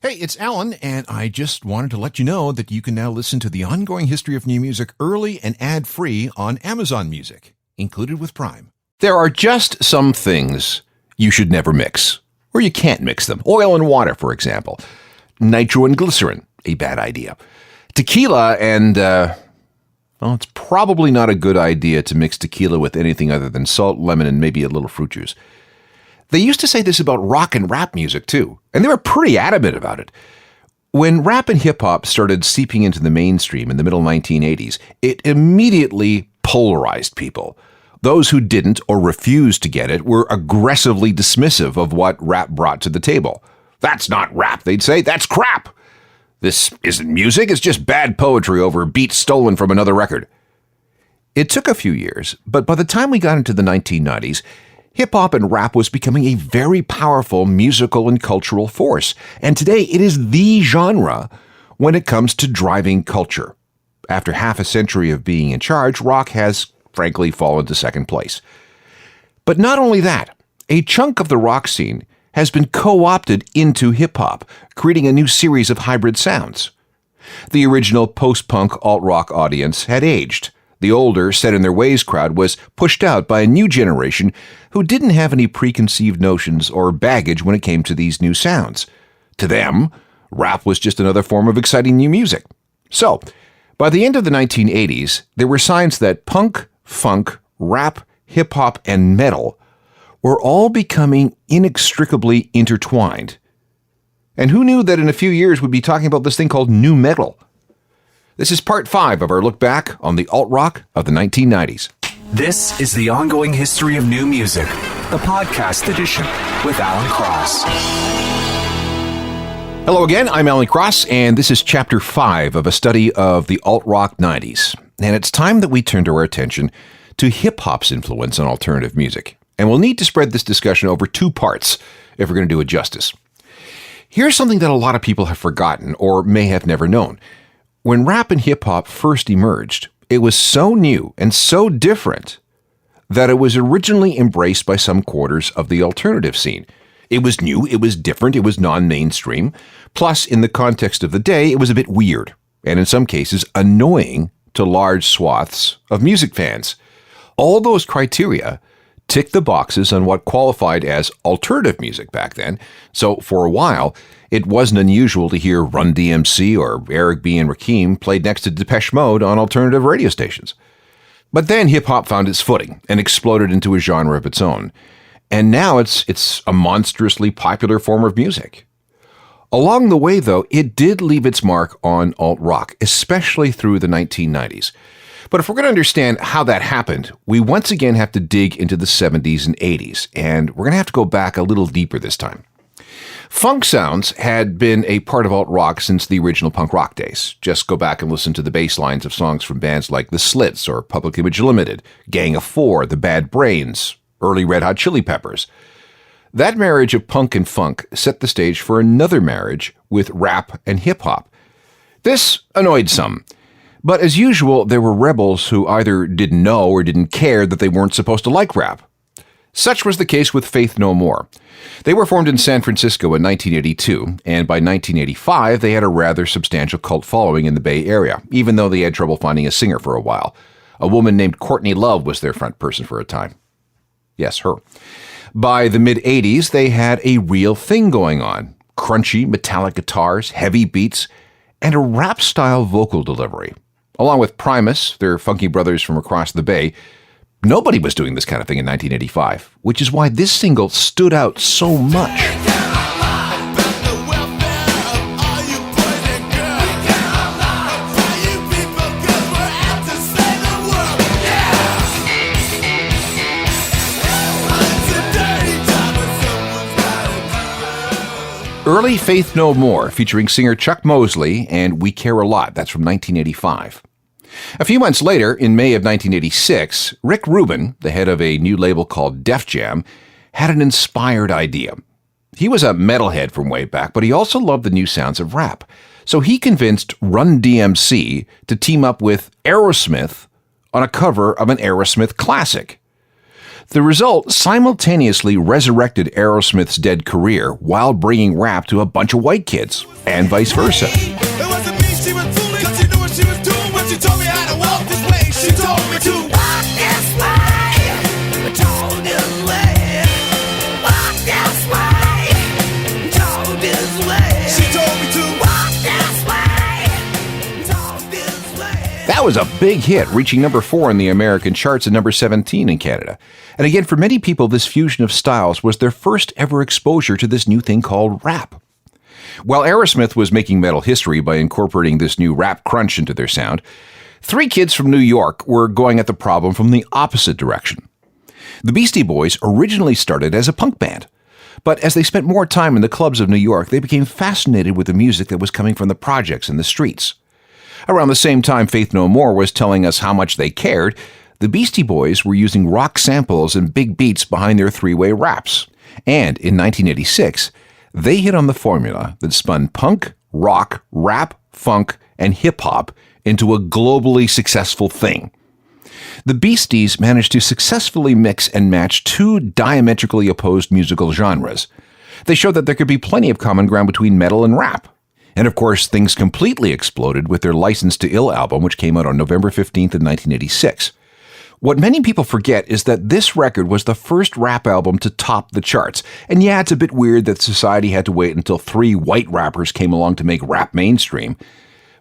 Hey, it's Alan, and I just wanted to let you know that you can now listen to the ongoing history of new music early and ad-free on Amazon Music, included with Prime. There are just some things you should never mix, or you can't mix them. Oil and water, for example. Nitro and glycerin, a bad idea. Tequila and, it's probably not a good idea to mix tequila with anything other than salt, lemon, and maybe a little fruit juice. They used to say this about rock and rap music, too, and they were pretty adamant about it. When rap and hip-hop started seeping into the mainstream in the middle 1980s, it immediately polarized people. Those who didn't or refused to get it were aggressively dismissive of what rap brought to the table. That's not rap, they'd say. That's crap. This isn't music, it's just bad poetry over beats stolen from another record. It took a few years, but by the time we got into the 1990s, hip-hop and rap was becoming a very powerful musical and cultural force, and today it is the genre when it comes to driving culture. After half a century of being in charge, rock has, frankly, fallen to second place. But not only that, a chunk of the rock scene has been co-opted into hip-hop, creating a new series of hybrid sounds. The original post-punk alt-rock audience had aged. The older, set-in-their-ways crowd was pushed out by a new generation who didn't have any preconceived notions or baggage when it came to these new sounds. To them, rap was just another form of exciting new music. So, by the end of the 1980s, there were signs that punk, funk, rap, hip-hop, and metal were all becoming inextricably intertwined. And who knew that in a few years we'd be talking about this thing called nu metal? This is part 5 of our look back on the alt-rock of the 1990s. This is the ongoing history of new music, the podcast edition with Alan Cross. Hello again, I'm Alan Cross, and this is chapter 5 of a study of the alt-rock 90s. And it's time that we turn our attention to hip-hop's influence on alternative music. And we'll need to spread this discussion over 2 parts if we're going to do it justice. Here's something that a lot of people have forgotten or may have never known. When rap and hip-hop first emerged, it was so new and so different that it was originally embraced by some quarters of the alternative scene. It was new, it was different, it was non-mainstream. Plus, in the context of the day, it was a bit weird, and in some cases, annoying to large swaths of music fans. All those criteria ticked the boxes on what qualified as alternative music back then, so for a while, it wasn't unusual to hear Run DMC or Eric B. and Rakim played next to Depeche Mode on alternative radio stations. But then hip-hop found its footing and exploded into a genre of its own. And now it's a monstrously popular form of music. Along the way, though, it did leave its mark on alt-rock, especially through the 1990s. But if we're going to understand how that happened, we once again have to dig into the 70s and 80s, and we're going to have to go back a little deeper this time. Funk sounds had been a part of alt-rock since the original punk rock days. Just go back and listen to the bass lines of songs from bands like The Slits or Public Image Limited, Gang of Four, The Bad Brains, early Red Hot Chili Peppers. That marriage of punk and funk set the stage for another marriage with rap and hip-hop. This annoyed some. But as usual, there were rebels who either didn't know or didn't care that they weren't supposed to like rap. Such was the case with Faith No More. They were formed in San Francisco in 1982, and by 1985 they had a rather substantial cult following in the Bay Area, even though they had trouble finding a singer for a while. A woman named Courtney Love was their front person for a time. Yes, her. By the mid-80s, they had a real thing going on. Crunchy, metallic guitars, heavy beats, and a rap-style vocal delivery. Along with Primus, their funky brothers from across the Bay, nobody was doing this kind of thing in 1985, which is why this single stood out so much. Early Faith No More, featuring singer Chuck Mosley and We Care a Lot. That's from 1985. A few months later, in May of 1986, Rick Rubin, the head of a new label called Def Jam, had an inspired idea. He was a metalhead from way back, but he also loved the new sounds of rap. So he convinced Run DMC to team up with Aerosmith on a cover of an Aerosmith classic. The result simultaneously resurrected Aerosmith's dead career while bringing rap to a bunch of white kids, and vice versa. It wasn't me she was fooling, 'cause she knew what she was doing when she told me how to walk this way. She told me to walk this way, told this way, walk this way, told this way. She told me to walk this way, told this way. That was a big hit, reaching number 4 in the American charts and number 17 in Canada. And again, for many people, this fusion of styles was their first ever exposure to this new thing called rap. While Aerosmith was making metal history by incorporating this new rap crunch into their sound, 3 kids from New York were going at the problem from the opposite direction. The Beastie Boys originally started as a punk band, but as they spent more time in the clubs of New York, they became fascinated with the music that was coming from the projects and the streets. Around the same time Faith No More was telling us how much they cared, the Beastie Boys were using rock samples and big beats behind their 3-way raps. And in 1986, they hit on the formula that spun punk, rock, rap, funk, and hip-hop into a globally successful thing. The Beasties managed to successfully mix and match 2 diametrically opposed musical genres. They showed that there could be plenty of common ground between metal and rap. And of course, things completely exploded with their License to Ill album, which came out on November 15th of 1986. What many people forget is that this record was the first rap album to top the charts. And yeah, it's a bit weird that society had to wait until 3 white rappers came along to make rap mainstream.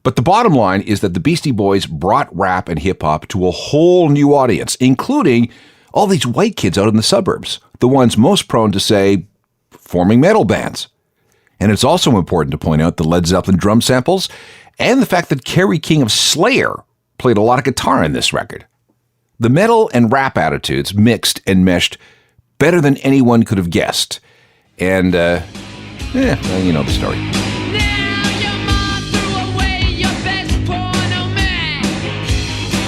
But the bottom line is that the Beastie Boys brought rap and hip-hop to a whole new audience, including all these white kids out in the suburbs, the ones most prone to, say, forming metal bands. And it's also important to point out the Led Zeppelin drum samples and the fact that Kerry King of Slayer played a lot of guitar in this record. The metal and rap attitudes mixed and meshed better than anyone could have guessed. And, well, you know the story. Now your mom threw away your best porno man.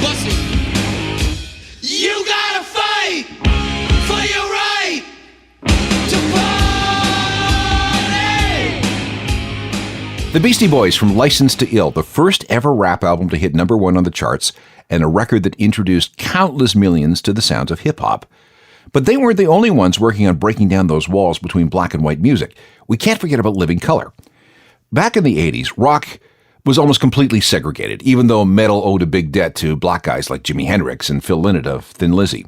Bust it. You gotta fight for your right to party. The Beastie Boys from License to Ill, the first ever rap album to hit number 1 on the charts, and a record that introduced countless millions to the sounds of hip-hop. But they weren't the only ones working on breaking down those walls between black and white music. We can't forget about Living Colour. Back in the 80s, rock was almost completely segregated, even though metal owed a big debt to black guys like Jimi Hendrix and Phil Lynott of Thin Lizzy.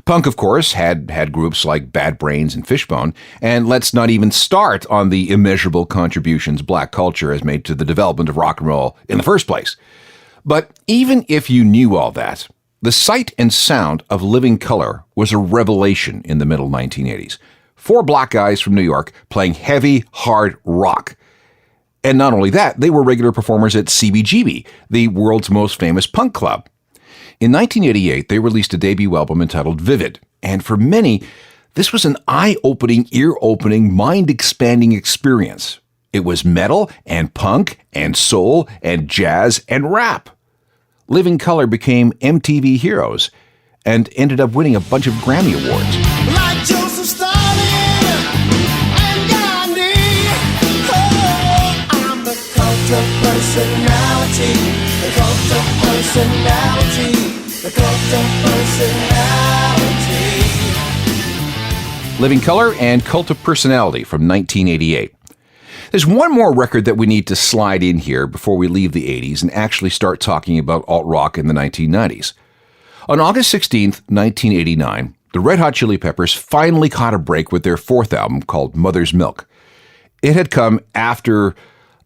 Punk, of course, had groups like Bad Brains and Fishbone, and let's not even start on the immeasurable contributions black culture has made to the development of rock and roll in the first place. But even if you knew all that, the sight and sound of Living Colour was a revelation in the middle 1980s. 4 black guys from New York playing heavy, hard rock. And not only that, they were regular performers at CBGB, the world's most famous punk club. In 1988, they released a debut album entitled Vivid, and for many, this was an eye-opening, ear-opening, mind-expanding experience. It was metal and punk and soul and jazz and rap. Living Colour became MTV heroes and ended up winning a bunch of Grammy Awards. Like Joseph Stalin and Gandhi. Oh, I'm the cult of personality. The cult of personality. The cult of personality. Living Colour and Cult of Personality from 1988. There's one more record that we need to slide in here before we leave the 80s and actually start talking about alt-rock in the 1990s. On August 16th, 1989, the Red Hot Chili Peppers finally caught a break with their 4th album called Mother's Milk. It had come after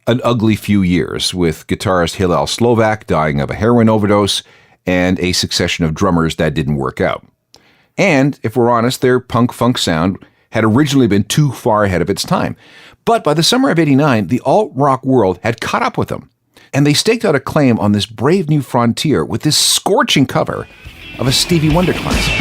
an ugly few years, with guitarist Hillel Slovak dying of a heroin overdose and a succession of drummers that didn't work out. And, if we're honest, their punk-funk sound had originally been too far ahead of its time. But by the summer of '89, the alt-rock world had caught up with them, and they staked out a claim on this brave new frontier with this scorching cover of a Stevie Wonder classic.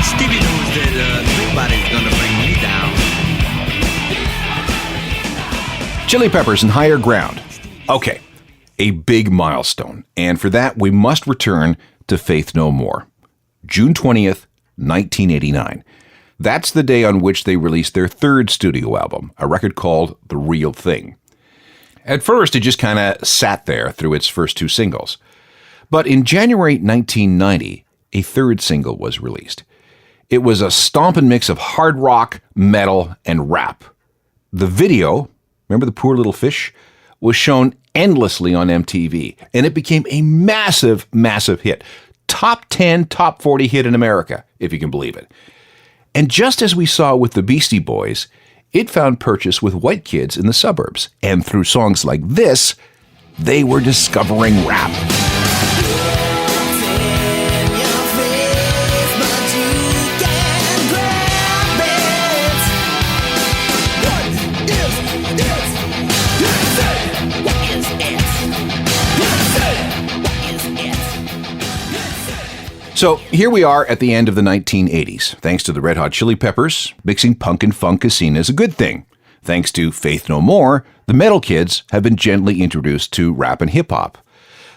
Stevie knows that nobody's gonna bring me down. Chili Peppers and Higher Ground. Okay, a big milestone, and for that we must return to Faith No More. June 20th, 1989. That's the day on which they released their third studio album, a record called The Real Thing. At first, it just kind of sat there through its first two singles. But in January 1990, a third single was released. It was a stompin' mix of hard rock, metal, and rap. The video, remember the poor little fish, was shown endlessly on MTV, and it became a massive, massive hit. Top 10, top 40 hit in America, if you can believe it. And just as we saw with the Beastie Boys, it found purchase with white kids in the suburbs. And through songs like this, they were discovering rap. So here we are at the end of the 1980s. Thanks to the Red Hot Chili Peppers, mixing punk and funk is seen as a good thing. Thanks to Faith No More, the metal kids have been gently introduced to rap and hip-hop.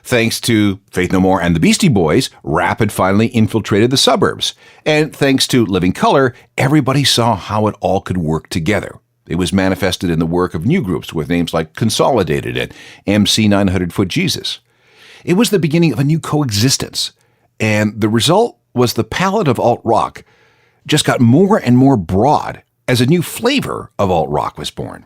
Thanks to Faith No More and the Beastie Boys, rap had finally infiltrated the suburbs. And thanks to Living Colour, everybody saw how it all could work together. It was manifested in the work of new groups with names like Consolidated and MC 900 Foot Jesus. It was the beginning of a new coexistence. And the result was the palette of alt-rock just got more and more broad as a new flavor of alt-rock was born.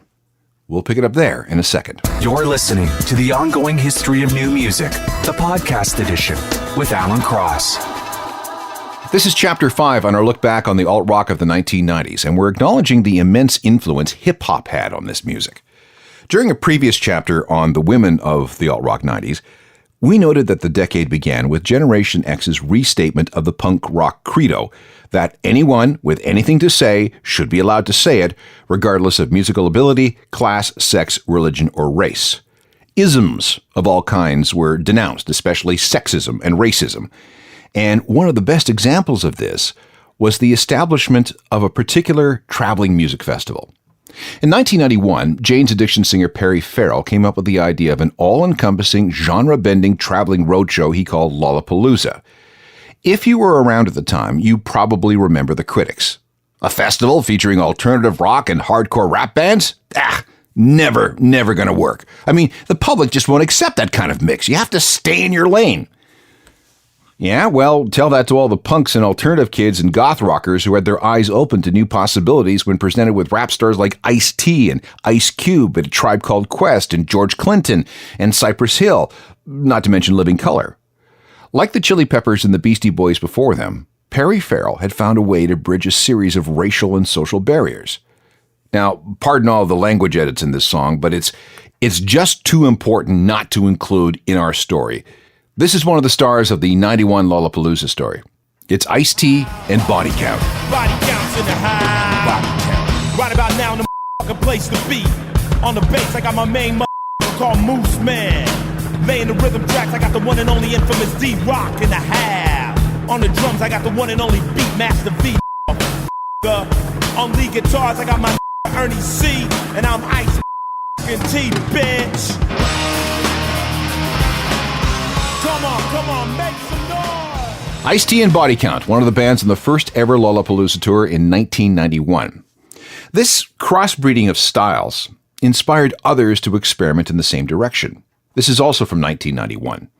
We'll pick it up there in a second. You're listening to The Ongoing History of New Music, the podcast edition with Alan Cross. This is Chapter 5 on our look back on the alt-rock of the 1990s, and we're acknowledging the immense influence hip-hop had on this music. During a previous chapter on the women of the alt-rock 90s, we noted that the decade began with Generation X's restatement of the punk rock credo that anyone with anything to say should be allowed to say it, regardless of musical ability, class, sex, religion, or race. Isms of all kinds were denounced, especially sexism and racism. And one of the best examples of this was the establishment of a particular traveling music festival. In 1991, Jane's Addiction singer Perry Farrell came up with the idea of an all-encompassing, genre-bending traveling roadshow he called Lollapalooza. If you were around at the time, you probably remember the critics. A festival featuring alternative rock and hardcore rap bands? Never gonna work. I mean, the public just won't accept that kind of mix. You have to stay in your lane. Yeah, well, tell that to all the punks and alternative kids and goth rockers who had their eyes open to new possibilities when presented with rap stars like Ice-T and Ice Cube and A Tribe Called Quest and George Clinton and Cypress Hill, not to mention Living Colour. Like the Chili Peppers and the Beastie Boys before them, Perry Farrell had found a way to bridge a series of racial and social barriers. Now, pardon all the language edits in this song, but it's just too important not to include in our story. This is one of the stars of the 91 Lollapalooza story. It's Ice-T and Body Count. Body counts in the house. Body count. Right about now, the motherfucking place to be. On the bass, I got my main motherfucker called Moose Man. Laying the rhythm tracks, I got the one and only infamous D-Rock in the half. On the drums, I got the one and only Beatmaster V. On lead guitars, I got my Ernie C. And I'm Ice-T, bitch. Come on, make some noise! Ice-T and Body Count, one of the bands on the first ever Lollapalooza tour in 1991. This crossbreeding of styles inspired others to experiment in the same direction. This is also from 1991.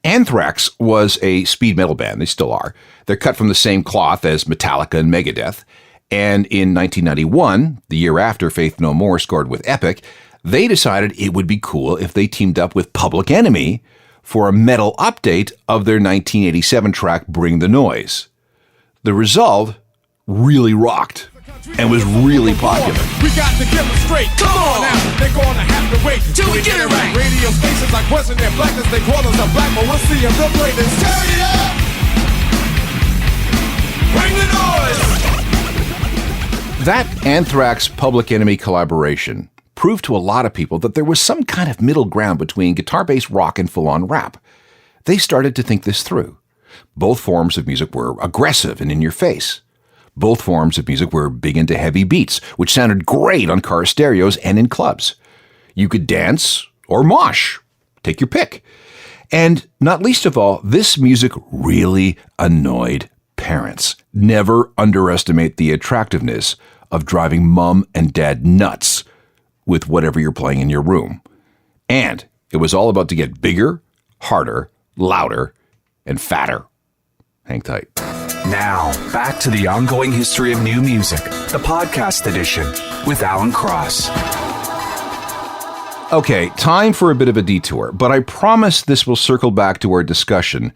Anthrax was a speed metal band. They still are. They're cut from the same cloth as Metallica and Megadeth. And in 1991, the year after Faith No More scored with Epic, they decided it would be cool if they teamed up with Public Enemy for a metal update of their 1987 track Bring the Noise. The result really rocked and was really popular. We got to get them straight. Come on now, they're gonna have to wait till we get it right. Radio stations like Western and Blackness, they call us a black, but we'll see if they'll play this. Turn it up! Bring the noise! That Anthrax Public Enemy collaboration proved to a lot of people that there was some kind of middle ground between guitar-based rock and full-on rap. They started to think this through. Both forms of music were aggressive and in your face. Both forms of music were big into heavy beats, which sounded great on car stereos and in clubs. You could dance or mosh. Take your pick. And not least of all, this music really annoyed parents, never underestimate the attractiveness of driving mom and dad nuts with whatever you're playing in your room. And it was all about to get bigger, harder, louder, and fatter. Hang tight. Now, back to the ongoing history of new music, the podcast edition with Alan Cross. Okay, time for a bit of a detour, but I promise this will circle back to our discussion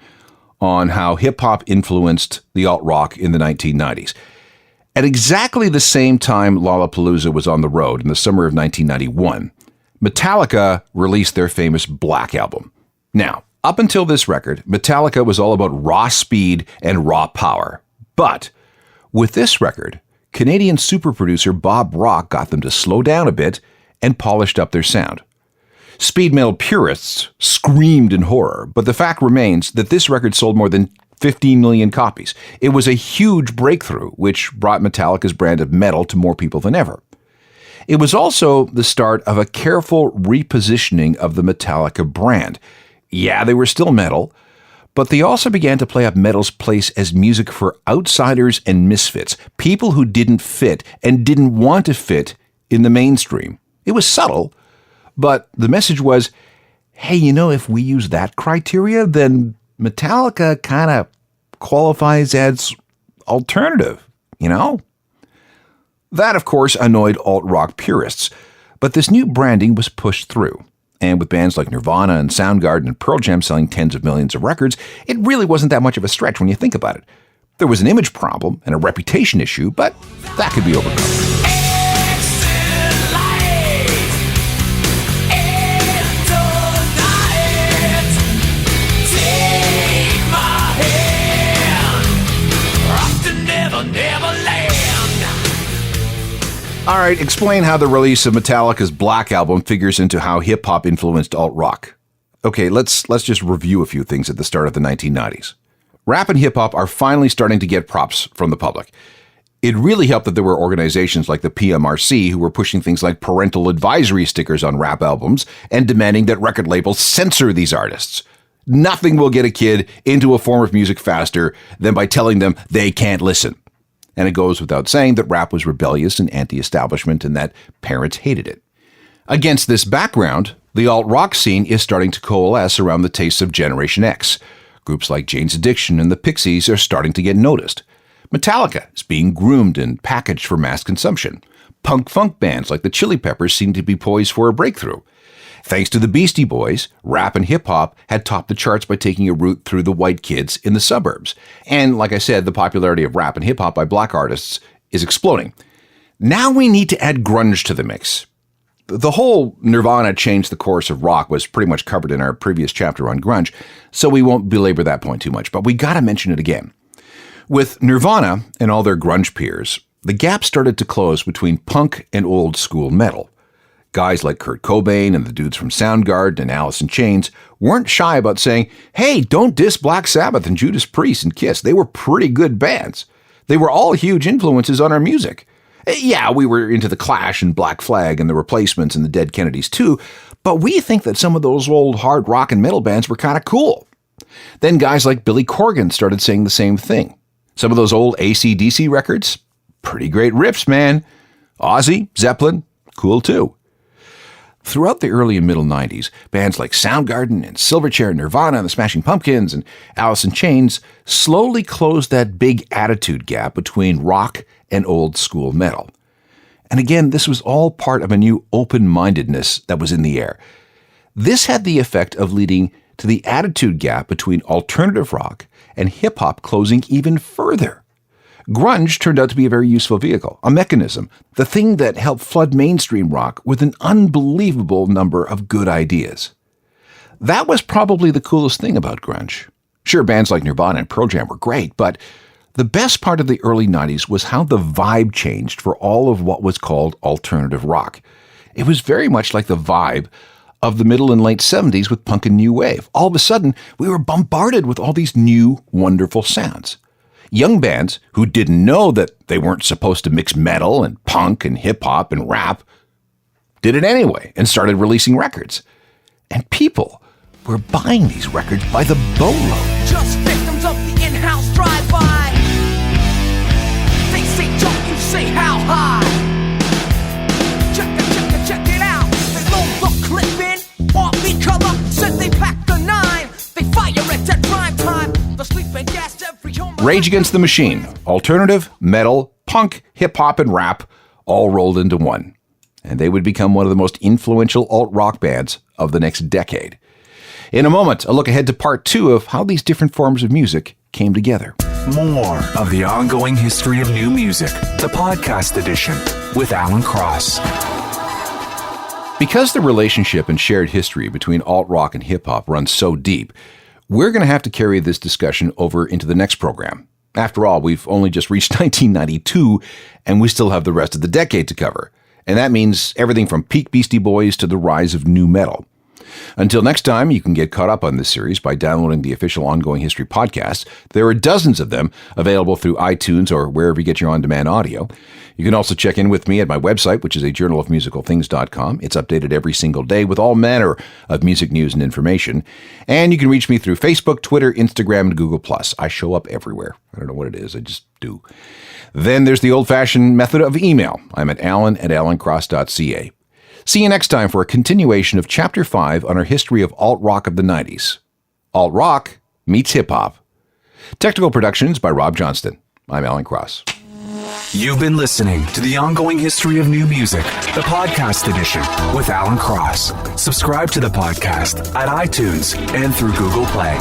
on how hip-hop influenced the alt-rock in the 1990s. At exactly the same time Lollapalooza was on the road in the summer of 1991, Metallica released their famous Black Album. Now, up until this record, Metallica was all about raw speed and raw power. But with this record, Canadian super producer Bob Rock got them to slow down a bit and polished up their sound. Speed metal purists screamed in horror, but the fact remains that this record sold more than 15 million copies. It was a huge breakthrough, which brought Metallica's brand of metal to more people than ever. It was also the start of a careful repositioning of the Metallica brand. Yeah, they were still metal, but they also began to play up metal's place as music for outsiders and misfits, people who didn't fit and didn't want to fit in the mainstream. It was subtle, but the message was, hey, if we use that criteria, then Metallica kind of qualifies as alternative, That, of course, annoyed alt-rock purists, but this new branding was pushed through. And with bands like Nirvana and Soundgarden and Pearl Jam selling tens of millions of records, it really wasn't that much of a stretch when you think about it. There was an image problem and a reputation issue, but that could be overcome. All right, explain how the release of Metallica's Black Album figures into how hip-hop influenced alt-rock. Okay, let's just review a few things at the start of the 1990s. Rap and hip-hop are finally starting to get props from the public. It really helped that there were organizations like the PMRC who were pushing things like parental advisory stickers on rap albums and demanding that record labels censor these artists. Nothing will get a kid into a form of music faster than by telling them they can't listen. And it goes without saying that rap was rebellious and anti-establishment and that parents hated it. Against this background, the alt-rock scene is starting to coalesce around the tastes of Generation X. Groups like Jane's Addiction and the Pixies are starting to get noticed. Metallica is being groomed and packaged for mass consumption. Punk-funk bands like the Chili Peppers seem to be poised for a breakthrough. Thanks to the Beastie Boys, rap and hip-hop had topped the charts by taking a route through the white kids in the suburbs. And like I said, the popularity of rap and hip-hop by black artists is exploding. Now we need to add grunge to the mix. The whole Nirvana changed the course of rock was pretty much covered in our previous chapter on grunge, so we won't belabor that point too much, but we gotta mention it again. With Nirvana and all their grunge peers, the gap started to close between punk and old school metal. Guys like Kurt Cobain and the dudes from Soundgarden and Alice in Chains weren't shy about saying, hey, don't diss Black Sabbath and Judas Priest and Kiss. They were pretty good bands. They were all huge influences on our music. Yeah, we were into the Clash and Black Flag and the Replacements and the Dead Kennedys too, but we think that some of those old hard rock and metal bands were kind of cool. Then guys like Billy Corgan started saying the same thing. Some of those old AC/DC records, pretty great riffs, man. Ozzy, Zeppelin, cool too. Throughout the early and middle 90s, bands like Soundgarden and Silverchair, Nirvana and the Smashing Pumpkins and Alice in Chains slowly closed that big attitude gap between rock and old school metal. And again, this was all part of a new open-mindedness that was in the air. This had the effect of leading to the attitude gap between alternative rock and hip-hop closing even further. Grunge turned out to be a very useful vehicle, a mechanism, the thing that helped flood mainstream rock with an unbelievable number of good ideas. That was probably the coolest thing about grunge. Sure, bands like Nirvana and Pearl Jam were great, but the best part of the early 90s was how the vibe changed for all of what was called alternative rock. It was very much like the vibe of the middle and late 70s with punk and new wave. All of a sudden, we were bombarded with all these new, wonderful sounds. Young bands who didn't know that they weren't supposed to mix metal and punk and hip-hop and rap did it anyway and started releasing records. And people were buying these records by the boatload. Just victims of the in-house drive-by. They say jump, you say how high. Check it out. They load the clip in, off each other. Said they packed the 9. They fire it at prime time. The sleeping gas every home. Rage Against the Machine, alternative, metal, punk, hip-hop, and rap, all rolled into one. And they would become one of the most influential alt-rock bands of the next decade. In a moment, a look ahead to part 2 of how these different forms of music came together. More of the ongoing history of new music, the podcast edition with Alan Cross. Because the relationship and shared history between alt-rock and hip-hop runs so deep, we're going to have to carry this discussion over into the next program. After all, we've only just reached 1992, and we still have the rest of the decade to cover. And that means everything from peak Beastie Boys to the rise of nu metal. Until next time, you can get caught up on this series by downloading the official Ongoing History podcast. There are dozens of them available through iTunes or wherever you get your on-demand audio. You can also check in with me at my website, which is a journalofmusicalthings.com. It's updated every single day with all manner of music news and information. And you can reach me through Facebook, Twitter, Instagram, and Google+. I show up everywhere. I don't know what it is. I just do. Then there's the old-fashioned method of email. I'm at alan@alancross.ca. See you next time for a continuation of Chapter 5 on our history of alt-rock of the 90s. Alt-rock meets hip-hop. Technical productions by Rob Johnston. I'm Alan Cross. You've been listening to the ongoing history of new music, the podcast edition with Alan Cross. Subscribe to the podcast at iTunes and through Google Play.